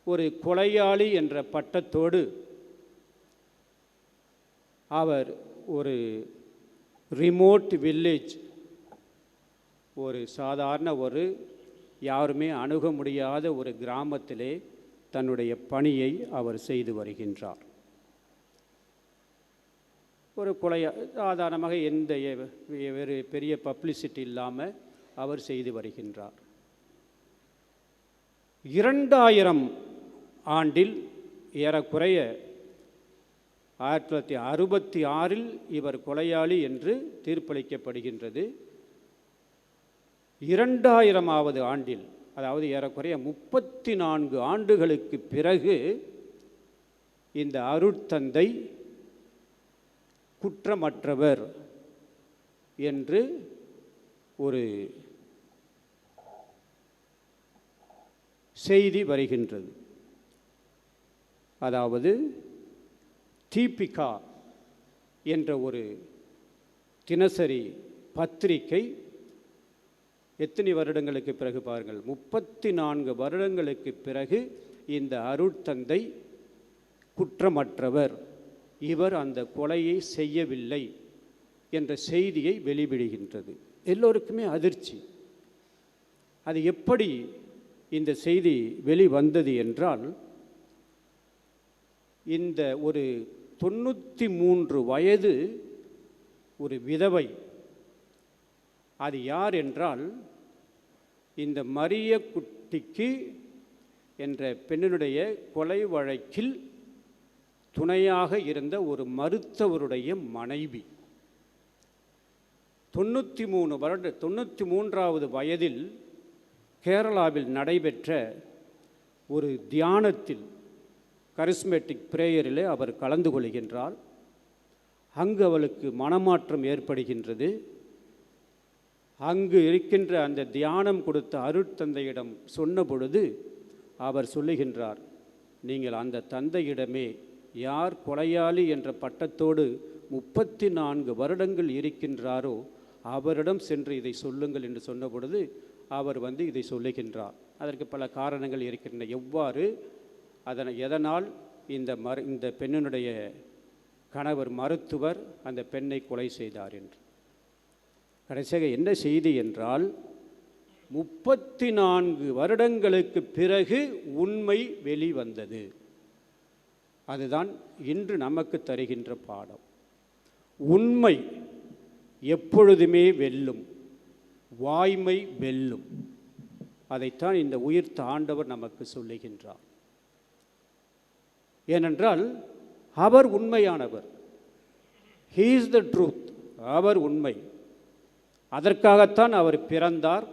ஒரு கொலையாளி என்ற பட்டத்தோடு அவர் ஒரு ரிமோட் வில்லேஜ், ஒரு சாதாரண ஒரு யாருமே அணுக முடியாத ஒரு கிராமத்திலே தன்னுடைய பணியை அவர் செய்து வருகின்றார். ஒரு கொலை சாதாரணமாக எந்த வேறு பெரிய பப்ளிசிட்டி இல்லாமல் அவர் செய்து வருகின்றார். 2000 ஆண்டில் ஏறக்குறைய 1966 இவர் கொலையாளி என்று தீர்ப்பளிக்கப்படுகின்றது. 2000ஆவது ஆண்டில், அதாவது ஏறக்குறைய 34 ஆண்டுகளுக்கு பிறகு இந்த அருட்தந்தை குற்றமற்றவர் என்று ஒரு செய்தி வருகின்றது. அதாவது தீபிகா என்ற ஒரு தினசரி பத்திரிகை எத்தனை வருடங்களுக்கு பிறகு பாருங்கள், 34 வருடங்களுக்கு பிறகு இந்த அருட்தந்தை குற்றமற்றவர், இவர் அந்த கொலையை செய்யவில்லை என்ற செய்தியை வெளிவிடுகின்றது. எல்லோருக்குமே அதிர்ச்சி. அது எப்படி இந்த செய்தி வெளிவந்தது என்றால், இந்த ஒரு 93 வயது ஒரு விதவை, அது யார் என்றால் இந்த மரிய குட்டிக்கு என்ற பெண்ணினுடைய கொலை வழக்கில் துணையாக இருந்த ஒரு மருத்துவருடைய மனைவி. 93வது வயதில் கேரளாவில் நடைபெற்ற ஒரு தியானத்தில், கரிஸ்மேட்டிக் பிரேயரிலே அவர் கலந்து கொள்கின்றார். அங்கு அவளுக்கு மனமாற்றம் ஏற்படுகின்றது. அங்கு இருக்கின்ற அந்த தியானம் கொடுத்த அருட்தந்தையிடம் சொன்ன பொழுது அவர் சொல்லுகின்றார், நீங்கள் அந்த தந்தையிடமே யார் கொலையாளி என்ற பட்டத்தோடு 34 வருடங்கள் இருக்கின்றாரோ அவரிடம் சென்று இதை சொல்லுங்கள் என்று சொன்ன பொழுது அவர் இதை சொல்லுகின்றார். அதற்கு பல காரணங்கள் இருக்கின்றன. எவ்வாறு எதனால் இந்த பெண்ணினுடைய கணவர் மருத்துவர் அந்த பெண்ணை கொலை செய்தார் என்று. கடைசியாக என்ன செய்தி என்றால், 34 வருடங்களுக்கு பிறகு உண்மை வெளிவந்தது. அதுதான் இன்று நமக்கு தருகின்ற பாடம். உண்மை எப்பொழுதுமே வெல்லும், வாய்மை வெல்லும். அதைத்தான் இந்த உயிர்த்த ஆண்டவர் நமக்கு சொல்லுகின்றார். ஏனென்றால் அவர் உண்மையானவர். He is the truth. அவர் உண்மை. அதற்காகத்தான் அவர் பிறந்தார்,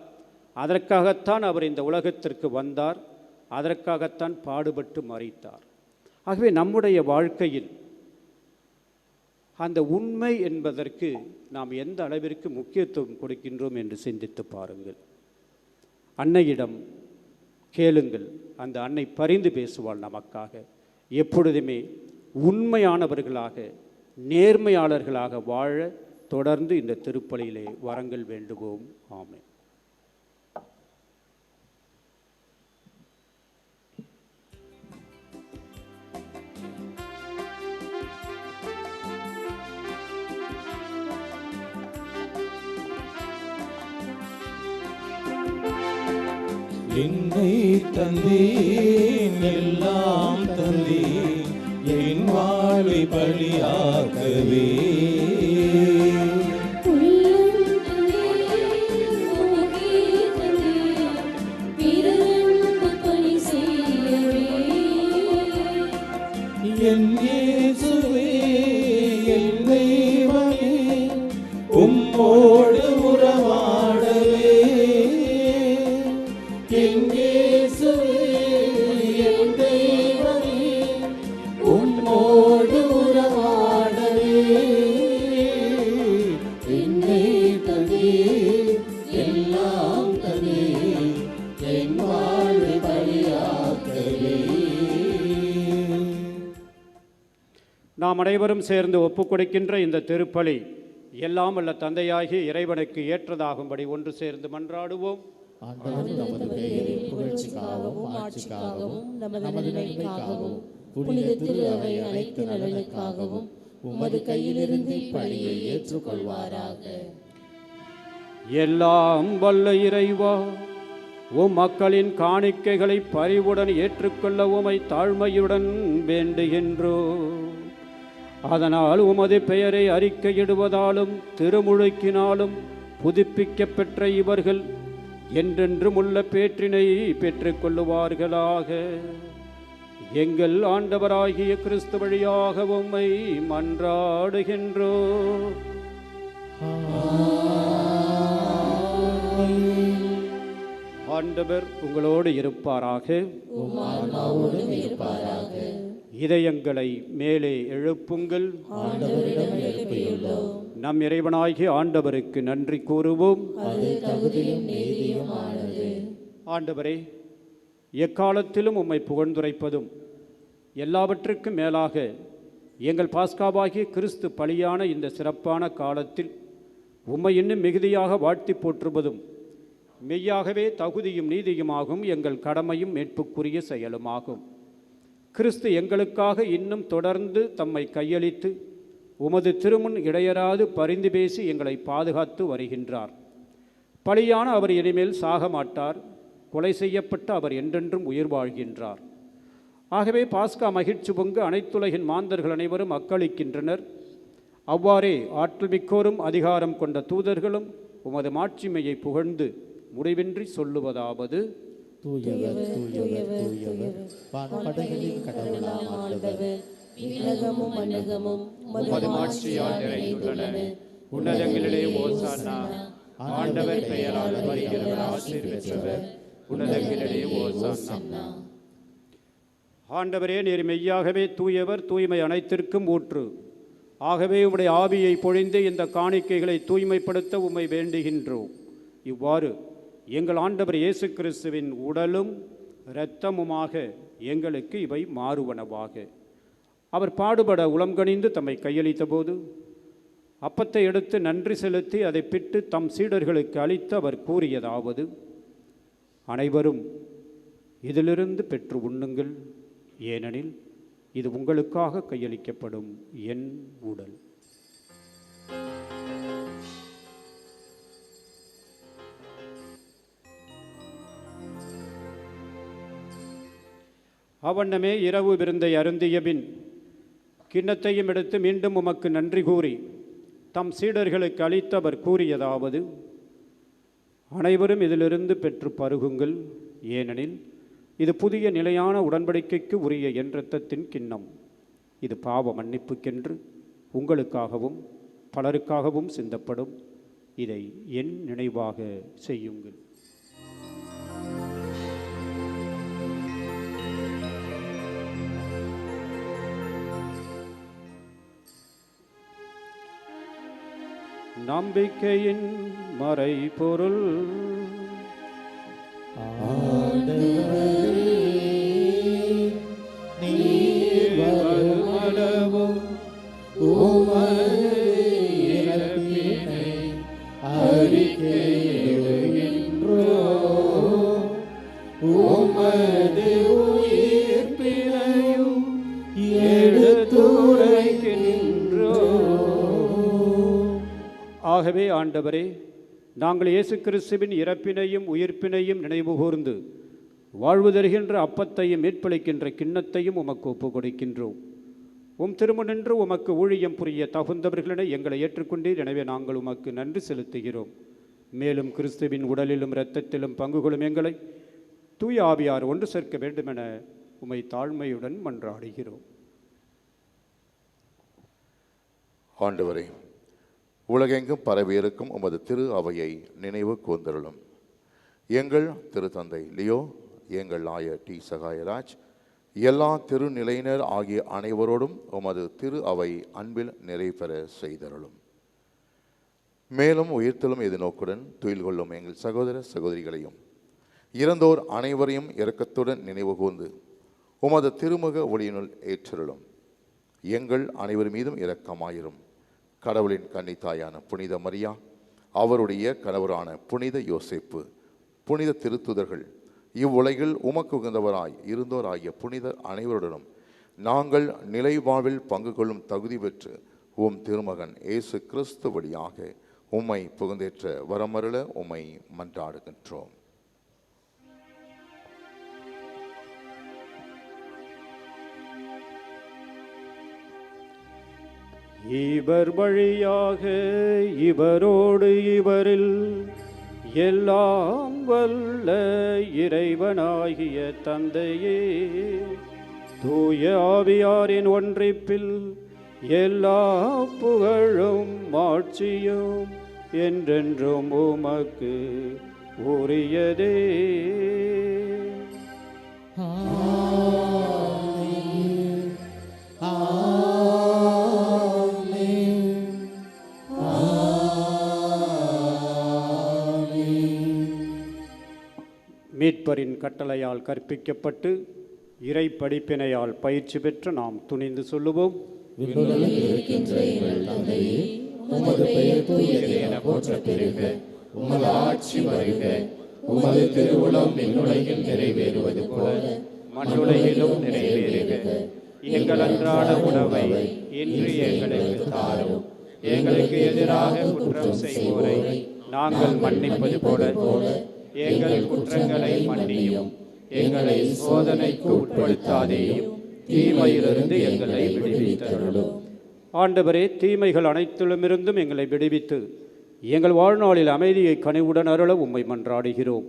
அதற்காகத்தான் அவர் இந்த உலகத்திற்கு வந்தார், அதற்காகத்தான் பாடுபட்டு மரித்தார். ஆகவே நம்முடைய வாழ்க்கையில் அந்த உண்மை என்பதற்கு நாம் எந்த அளவிற்கு முக்கியத்துவம் கொடுக்கின்றோம் என்று சிந்தித்து பாருங்கள். அன்னையிடம் கேளுங்கள், அந்த அன்னை பரிந்து பேசுவாள் நமக்காக. எப்பொழுதுமே உண்மையானவர்களாக நேர்மையாளர்களாக வாழ தொடர்ந்து இந்த திருப்பலியிலே வரங்கள் வேண்டுவோம். ஆமென். என்னை தந்தீன், எல்லாம் தந்தீன், என் வாழ்வை பலியாக்கவே. என் இயேசுவே, என் தெய்வமே, உம்மோடு உறவாடவே. என் இயேசுவே, என் தெய்வமே, உம்மோடு உறவாடவே. என்னை தந்தீர், எல்லாம் தந்தீர், என் வாழ்வை பலியாக்கவே. நாம் அனைவரும் சேர்ந்து ஒப்புக்கொடுக்கின்ற இந்த திருப்பலி எல்லாம் வல்ல தந்தையாகிய இறைவனுக்கு ஏற்றதாகும்படி ஒன்று சேர்ந்து மன்றாடுவோம். ஆண்டவர் நமது பெயரின் புகழ்ச்சிக்காகவும் ஆட்சிக்காகவும் நமது நன்மைக்காகவும் புனித திரு அவை அனைத்து நலனுக்காகவும் உமது கையிலிருந்து இப்பலியை ஏற்றுக்கொள்வாராக. எல்லாம் வல்ல இறைவா, உம் மக்களின் காணிக்கைகளை பரிவுடன் ஏற்றுக்கொள்ள உமை தாழ்மையுடன் வேண்டுகின்றோம். அதனால் உமது பெயரை அறிக்கையிடுவதாலும் திருமுழுக்கினாலும் புதுப்பிக்கப்பெற்ற இவர்கள் என்றென்றும் உள்ள பேற்றினை பெற்றுக்கொள்ளுவார்களாக. எங்கள் ஆண்டவராகிய கிறிஸ்து வழியாக உம்மை மன்றாடுகின்றோம். ஆண்டவர் உங்களோடு இருப்பாராக. இதயங்களை மேலே எழுப்புங்கள். நம் இறைவனாகிய ஆண்டவருக்கு நன்றி கூறுவோம். ஆண்டவரே, எக்காலத்திலும் உம்மை புகழ்ந்துரைப்பதும் எல்லாவற்றுக்கும் மேலாக எங்கள் பாஸ்காவாகிய கிறிஸ்து பலியான இந்த சிறப்பான காலத்தில் உம்மை இன்னும் மிகுதியாக வாழ்த்தி போற்றுவதும் மெய்யாகவே தகுதியும் நீதியுமாகும், எங்கள் கடமையும் மீட்புக்குரிய செயலுமாகும். கிறிஸ்து எங்களுக்காக இன்னும் தொடர்ந்து தம்மை கையளித்து உமது திருமுன் இடையராது பரிந்து பேசி எங்களை பாதுகாத்து வருகின்றார். பலியான அவர் இனிமேல் சாக மாட்டார். கொலை செய்யப்பட்ட அவர் என்றென்றும் உயிர் வாழ்கின்றார். ஆகவே பாஸ்கா மகிழ்ச்சி பொங்கு அனைத்துலகின் மாந்தர்கள் அனைவரும் அக்களிக்கின்றனர். அவ்வாறே ஆற்றல் மிக்கோரும் அதிகாரம் கொண்ட தூதர்களும் உமது மாட்சிமையை புகழ்ந்து முடிவின்றி சொல்லுவதாவது: தூயவர் தூயவர் தூயவர், வான்படைகளின் கடவுளாம் ஆண்டவர், விண்ணகமும் மண்ணகமும் உமது மாட்சியால் நிறைந்துள்ளன. உன்னதங்களிலே ஓசானா. ஆண்டவர் பெயரால் வருகிறவர் ஆசீர் பெற்றவர். உன்னதங்களிலே ஓசானா. ஆண்டவரே, நீர் மெய்யாகவே தூயவர், தூய்மை அனைத்திற்கும் ஊற்று. ஆகவே உம்முடைய ஆவியை பொழிந்து இந்த காணிக்கைகளை தூய்மைப்படுத்த உம்மை வேண்டுகின்றோம். இவ்வாறு எங்கள் ஆண்டவர் இயேசு கிறிஸ்துவின் உடலும் இரத்தமுமாக எங்களுக்கு இவை மாறுவனவாக. அவர் பாடுபட உளம்கனிந்து தம்மை கையளித்த போது அப்பத்தை எடுத்து நன்றி செலுத்தி அதை பிட்டு தம் சீடர்களுக்கு அளித்து அவர் கூறியதாவது: அனைவரும் இதிலிருந்து பெற்று உண்ணுங்கள், ஏனெனில் இது உங்களுக்காக கையளிக்கப்படும் என் உடல். அவண்ணமே இரவு விருந்தை அருந்திய பின் கிண்ணத்தையும் எடுத்து மீண்டும் உமக்கு நன்றி கூறி தம் சீடர்களுக்கு அளித்து அவர் கூறியதாவது: அனைவரும் இதிலிருந்து பெற்று பருகுங்கள், ஏனெனில் இது புதிய நிலையான உடன்படிக்கைக்கு உரிய என் இரத்தத்தின் கிண்ணம். இது பாவ மன்னிப்புக்கென்று உங்களுக்காகவும் பலருக்காகவும் சிந்தப்படும். இதை என் நினைவாக செய்யுங்கள். நம்பிக்கையின் மறைபொருள். நீர் வருமளவும் உமது இறப்பினை அறிக்கையிடுகின்றோம். உமது உயிர்ப்பினையும் எடுத்துரைக்கின்றோம். ஆகவே ஆண்டவரே, நாங்கள் இயேசு கிறிஸ்துவின் இறப்பினையும் உயிர்ப்பினையும் நினைவு கூர்ந்து வாழ்வு தருகின்ற அப்பத்தையும் மீட்பளிக்கின்ற கிண்ணத்தையும் உமக்கு ஒப்புக் கொடுக்கின்றோம். உம் திருமுனின்று உமக்கு ஊழியம் புரிய தகுந்தவர்களிடம் எங்களை ஏற்றுக்கொண்டீர். எனவே நாங்கள் உமக்கு நன்றி செலுத்துகிறோம். மேலும் கிறிஸ்துவின் உடலிலும் இரத்தத்திலும் பங்கு கொள்ளும் எங்களை தூய ஆவியார் ஒன்று சேர்க்க வேண்டுமென உம்மை தாழ்மையுடன் மன்றாடுகிறோம். ஆண்டவரே, உலகெங்கும் பரவியிருக்கும் உமது திரு அவையை நினைவு கூர்ந்தருளும். எங்கள் திருத்தந்தை லியோ, எங்கள் ஆயர் டி சகாயராஜ், எல்லா திருநிலையினர் ஆகிய அனைவரோடும் உமது திரு அவை அன்பில் நிறைவேற செய்தருளும். மேலும் உயிர்த்தலும் எதிர்நோக்குடன் துயில் கொள்ளும் எங்கள் சகோதர சகோதரிகளையும் இறந்தோர் அனைவரையும் இரக்கத்துடன் நினைவு கூர்ந்து உமது திருமுக ஒளியினுள் ஏற்றருளும். எங்கள் அனைவர் மீதும் இரக்கமாயிரும். கடவுளின் கன்னித்தாயான புனித மரியா, அவருடைய கணவரான புனித யோசேப்பு, புனித திருத்துதர்கள், இவ்வுலகில் உமக்கு உகந்தவராய் இருந்தோராகிய புனிதர் அனைவருடனும் நாங்கள் நிலை வாழ்வில் பங்கு கொள்ளும் தகுதி பெற்று உம் திருமகன் இயேசு கிறிஸ்து வழியாக உம்மை புகழ்ந்தேற்ற வரமருள உம்மை மன்றாடுகின்றோம். இவர் வழியாக இவரோடு இவரில் எல்லாம் வல்ல இறைவனாகிய தந்தையே, தூய ஆவியாரின் ஒன்றிப்பில் எல்லா புகழும் மாட்சியும் என்றென்றும் உமக்கு உரியதே. மீட்பரின் கட்டளையால் கற்பிக்கப்பட்டு இறை படிப்பினையால் பயிற்சி பெற்று நாம் துணிந்து சொல்லுவோம். விண்ணுலகில் இருக்கின்ற எங்கள் தந்தையே, உமது பெயர் தூயது என போற்றப் பெறுக. உமது ஆட்சி வருக. உமது திருவுளம் விண்ணுலகில் நிறைவேறுவது போல மண்ணுலகிலும் நிறைவேறுக. எங்கள் அன்றாட உணவை இன்று எங்களுக்கு தாரும். எங்களுக்கு எதிராக குற்றம் செய்வோரை நாங்கள் மன்னிப்பது போல எங்கள் குற்றங்களை மன்னியும். எங்களை சோதனைக்கு உட்படுத்தாதேயும், தீமையிலிருந்து எங்களை விடுவித்தருளும். ஆண்டவரே, தீமைகள் அனைத்திலுமிருந்தும் எங்களை விடுவித்து எங்கள் வாழ்நாளில் அமைதியை கனிவுடன் அருள உம்மை மன்றாடுகிறோம்.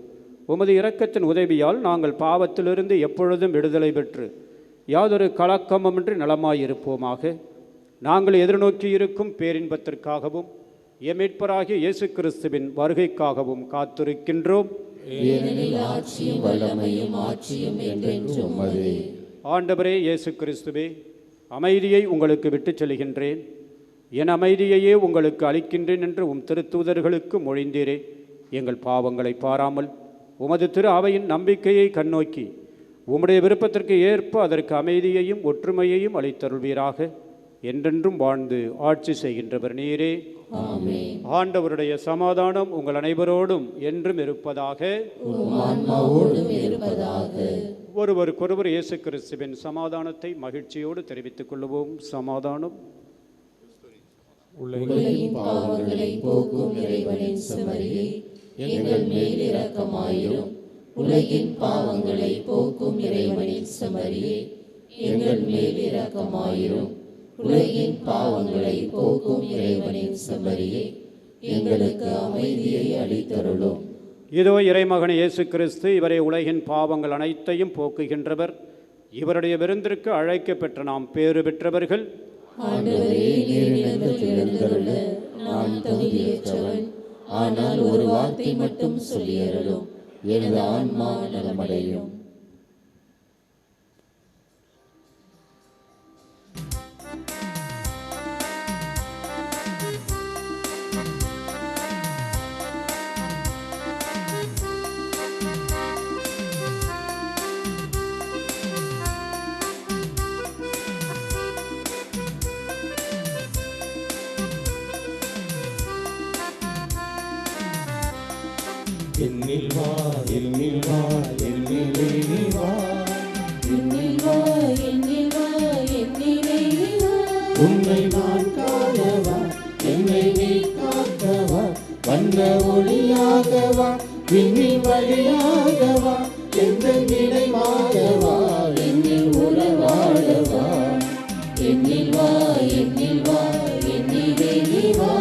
உமது இரக்கத்தின் உதவியால் நாங்கள் பாவத்திலிருந்து எப்பொழுதும் விடுதலை பெற்று யாதொரு கலக்கமின்றி நலமாயிருப்போமாக. நாங்கள் எதிர்நோக்கி இருக்கும் பேரின்பத்திற்காகவும் எம் மீட்பராகிய இயேசு கிறிஸ்துவின் வருகைக்காகவும் காத்திருக்கின்றோம். ஏனெனில் ஆட்சியும் வல்லமையும் ஆட்சியும் என்றென்றும் உமதே. ஆண்டவரே இயேசு கிறிஸ்துவே, அமைதியை உங்களுக்கு விட்டுச் செல்கின்றேன், என் அமைதியையே உங்களுக்கு அளிக்கின்றேன் என்று உம் திருத்தூதர்களுக்கு மொழிந்தீரே. எங்கள் பாவங்களை பாராமல் உமது திரு அவையின் நம்பிக்கையை கண்ணோக்கி உம்முடைய விருப்பத்திற்கு ஏற்ப அதற்கு அமைதியையும் ஒற்றுமையையும் அளித்தருள்வீராக. என்றென்றும் வாழ்ந்து ஆட்சி செய்கின்றவர் நீரே. ஆமென். ஆண்டவருடைய சமாதானம் உங்கள் அனைவரோடும் என்றும் இருப்பதாக. உம் ஆன்மாவோடும் இருப்பதாக. ஒருவருக்கொருவர் இயேசு கிறிஸ்துவின் சமாதானத்தை மகிழ்ச்சியோடு தெரிவித்துக் கொள்வோம். சமாதானம். உலகின் பாவங்களை போக்கும் இறைவனின் செம்மறியே, எங்கள் மேல் இரக்கமாயிரும். உலகின் பாவங்களை போக்கும் இறைவனின் செம்மறியே, எங்கள் மேல் இரக்கமாயிரும். உலகின் பாவங்களை போக்கும் இறைவனின் செம்மறியே, எங்களுக்கு அமைதியை அளித்தருளும். இதோ இறைமகன் இயேசு கிறிஸ்து, இவரே உலகின் பாவங்கள் அனைத்தையும் போக்குகின்றவர். இவருடைய விருந்திற்கு அழைக்க பெற்ற நாம் பேறு பெற்றவர்கள். ஆண்டவரே, நீர் இடத்தில் எழுந்தருள நான் தகுதியற்றவன். ஆனால் ஒரு வார்த்தை மட்டும் சொல்லியருளும், எனது ஆன்மா நலமடையும். என்னில் வா என்னில் வா என்னிலே நீ வா என்னில் வா என்னில் வா என்னிலே நீ வா உன்னை நான் காணவா என்னை நீ காக்கவா வண்ண ஒளியாகவா விண்ணின் வழியாகவா எந்த நினைவாகவா என்னில் உறவாடவா என்னில் வா என்னில் வா என்னிலே நீ வா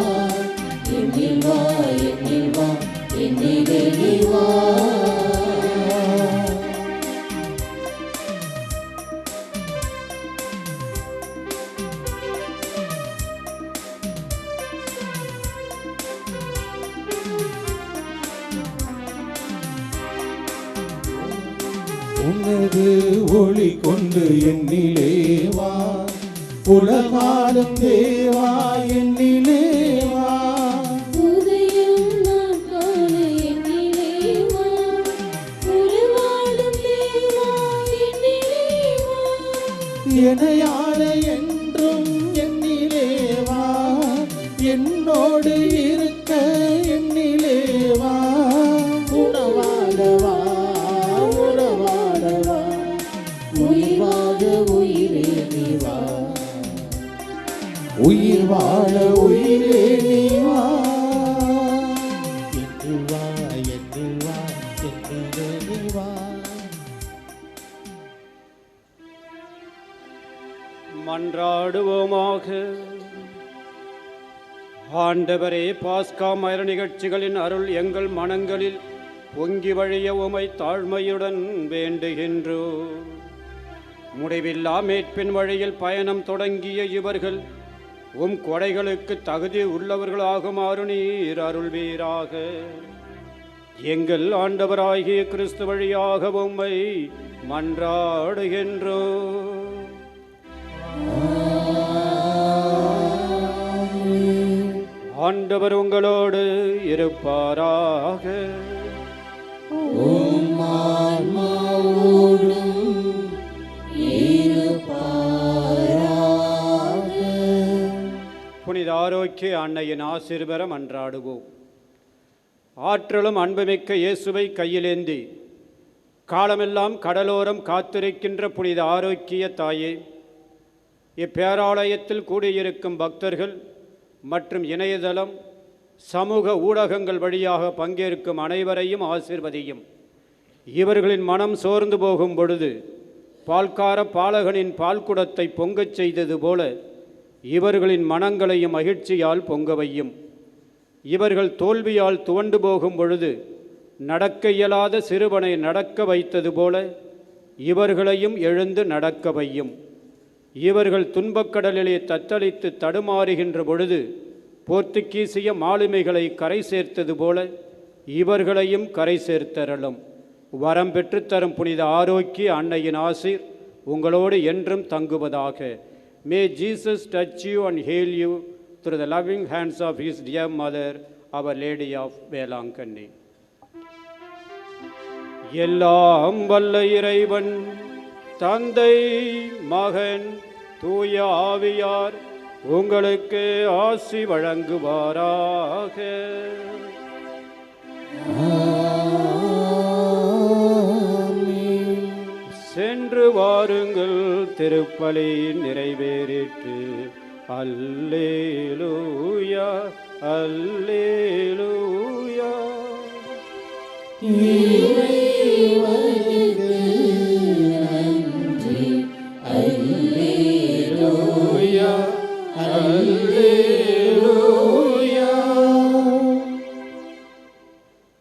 என்னில் வா என்னில் வா என்னிலே நீ வா உனது ஒளி கொண்டு என்னிலே வா உலகாலும் தேவா என்னிலே வா உதயம் நான் காண என்னிலே வா உறவாடும் தேவா என்னிலே வா எனையாள என்றும் என்னிலே வா என்னோடு இருக்க என்னிலே வா உறவாடவா உறவாடவா உயிர் வாழ உயிரே நீ வா உயிர் வாழ உயிரே நீ வா என்னில் வா என்னில் வா என்னிலே நீ வா மன்றாடுவோமாக. ஆண்டவரே, பாஸ்கா மர நிகழ்ச்சிகளின் அருள் எங்கள் மனங்களில் பொங்கி வழிய உமை தாழ்மையுடன் வேண்டுகின்றோம். முடிவில்லா மீட்பின் வழியில் பயணம் தொடங்கிய இவர்கள் உம் கொடைகளுக்கு தகுதி உள்ளவர்களாகுமாறு நீர் அருள்வீராக. எங்கள் ஆண்டவராகிய கிறிஸ்து வழியாக உம்மை மன்றாடுகின்றோம். ஆண்டவர் உங்களோடு இருப்பாராக. புனித ஆரோக்கிய அன்னையின் ஆசீர்வாதம் மன்றாடுவோம். ஆற்றலும் அன்புமிக்க இயேசுவை கையிலேந்தி காலமெல்லாம் கடலோரம் காத்திருக்கின்ற புனித ஆரோக்கிய தாயே, இப்பேராலயத்தில் கூடியிருக்கும் பக்தர்கள் மற்றும் இணையதளம் சமூக ஊடகங்கள் வழியாக பங்கேற்கும் அனைவரையும் ஆசீர்வதியும். இவர்களின் மனம் சோர்ந்து போகும் பொழுது பால்கார பாலகனின் பால்குடத்தை பொங்கச் செய்தது போல இவர்களின் மனங்களையும் மகிழ்ச்சியால் பொங்க வையும். இவர்கள் தோல்வியால் துவண்டு போகும் பொழுது நடக்க இயலாத சிறுவனை நடக்க வைத்தது போல இவர்களையும் எழுந்து நடக்க வையும். இவர்கள் துன்பக்கடலிலே தத்தளித்து தடுமாறுகின்ற பொழுது போர்த்துகீசிய மாலுமிகளை கரை சேர்த்தது போல இவர்களையும் கரை சேர்த்தரலும். வரம் பெற்றுத்தரும் புனித ஆரோக்கிய அன்னையின் ஆசீர் உங்களோடு என்றும் தங்குவதாக. May Jesus touch you and heal you through the loving hands of his dear mother, Our Lady of Velankanni. எல்லாம் வல்ல இறைவன் தந்தை, மகன், தூய ஆவியார் உங்களுக்கு ஆசி வழங்குவாராக. சென்று வாருங்கள், திருப்பலி நிறைவேறிற்று. அல்லேலூயா அல்லேலூயா. அல்லேலூயா அல்லேலூயா.